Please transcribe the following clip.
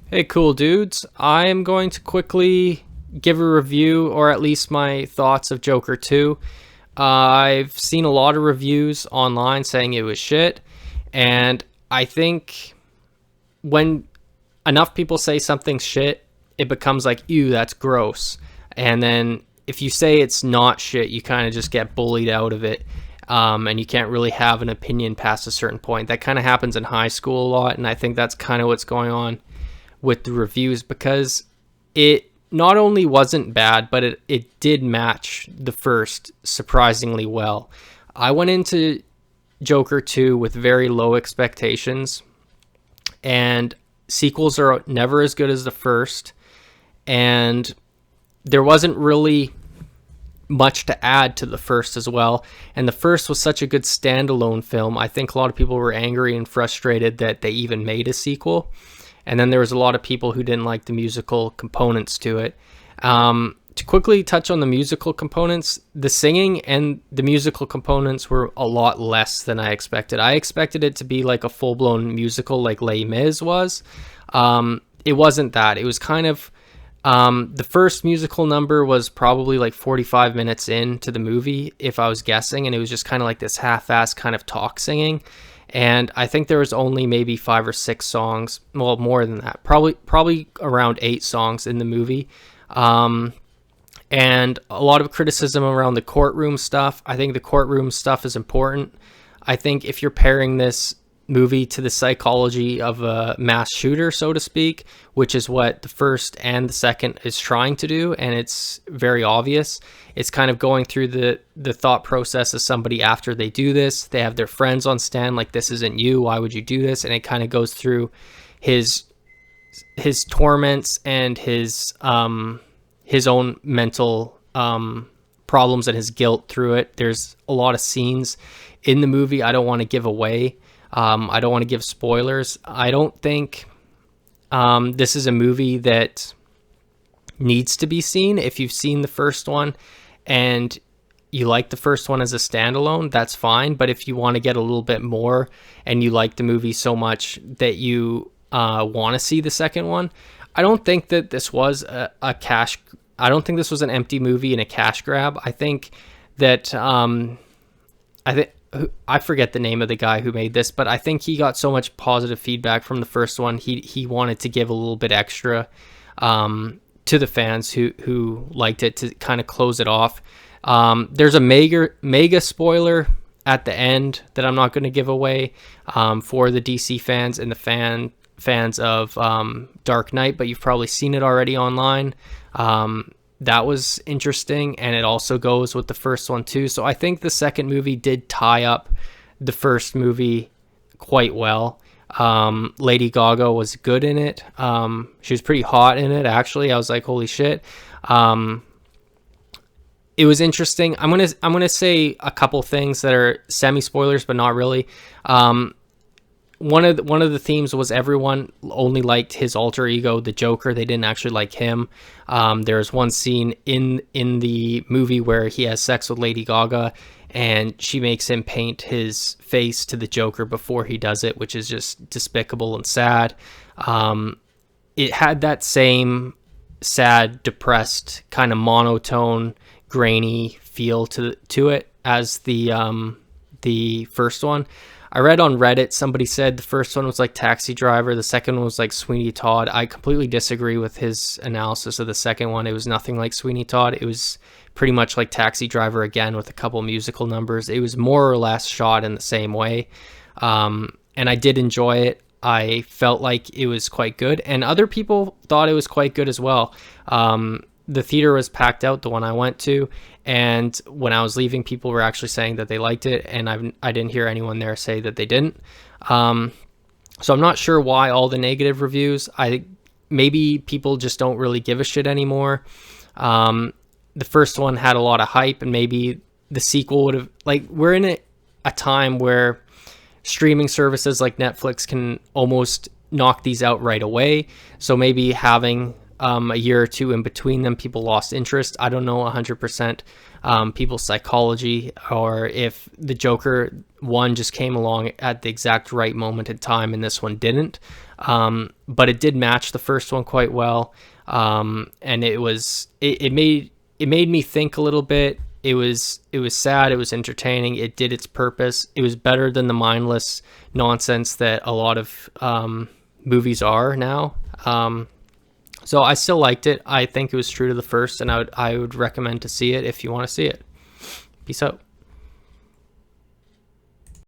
Hey, cool dudes. I am going to quickly give a review, or at least my thoughts of Joker 2. I've seen a lot of reviews online saying it was shit, and I think when enough people say something's shit, it becomes like, ew, that's gross. And then if you say it's not shit, you kind of just get bullied out of it. And you can't really have an opinion past a certain point. That kind of happens in high school a lot, and I think that's kind of what's going on with the reviews because it not only wasn't bad, but it did match the first surprisingly well. I went into Joker 2 with very low expectations, and sequels are never as good as the first, and there wasn't really much to add to the first as well. And the first was such a good standalone film. I think a lot of people were angry and frustrated that they even made a sequel. And then there was a lot of people who didn't like the musical components to it. To quickly touch on the musical components, the singing and the musical components were a lot less than I expected. I expected it to be like a full-blown musical like Les Mis was. It wasn't that. It was kind of the first musical number was probably like 45 minutes into the movie, if I was guessing, and it was just kind of like this half-assed kind of talk singing. And I think there was only maybe 5 or 6 songs, well, more than that, probably around 8 songs in the movie. And a lot of criticism around the courtroom stuff. I think the courtroom stuff is important. I think if you're pairing this movie to the psychology of a mass shooter, so to speak, which is what the first and the second is trying to do, and it's very obvious. It's kind of going through the thought process of somebody after they do this. They have their friends on stand, like, this isn't you, why would you do this? And it kind of goes through his torments and his own mental problems and his guilt through it. There's a lot of scenes in the movie I don't want to give away. I don't want to give spoilers. I don't think this is a movie that needs to be seen. If you've seen the first one and you like the first one as a standalone, that's fine. But if you want to get a little bit more and you like the movie so much that you want to see the second one, I don't think that this was I don't think this was an empty movie and a cash grab. I think that I forget the name of the guy who made this, but I think he got so much positive feedback from the first one. He wanted to give a little bit extra to the fans who liked it to kind of close it off. There's a mega spoiler at the end that I'm not going to give away for the DC fans and the fans of Dark Knight, but you've probably seen it already online. That was interesting, and it also goes with the first one too. So I think the second movie did tie up the first movie quite well. Lady Gaga was good in it. She was pretty hot in it, actually. I was like, holy shit. It was interesting. I'm gonna say a couple things that are semi spoilers, but not really. One of the themes was everyone only liked his alter ego, the Joker. They didn't actually like him. There's one scene in the movie where he has sex with Lady Gaga, and she makes him paint his face to the Joker before he does it, which is just despicable and sad. It had that same sad, depressed, kind of monotone, grainy feel to it as the first one. I read on Reddit, somebody said the first one was like Taxi Driver, the second one was like Sweeney Todd. I completely disagree with his analysis of the second one. It was nothing like Sweeney Todd. It was pretty much like Taxi Driver again with a couple musical numbers. It was more or less shot in the same way. And I did enjoy it. I felt like it was quite good. And other people thought it was quite good as well. The theater was packed out, the one I went to, and when I was leaving, people were actually saying that they liked it, and I didn't hear anyone there say that they didn't. So I'm not sure why all the negative reviews. Maybe people just don't really give a shit anymore. The first one had a lot of hype, and maybe the sequel would have, like, we're in a time where streaming services like Netflix can almost knock these out right away. So maybe having a year or two in between them, people lost interest. I don't know 100% people's psychology, or if the Joker one just came along at the exact right moment in time and this one didn't. But it did match the first one quite well. And it made me think a little bit. It was sad. It was entertaining. It did its purpose. It was better than the mindless nonsense that a lot of movies are now. So I still liked it. I think it was true to the first, and I would recommend to see it if you want to see it. Peace out.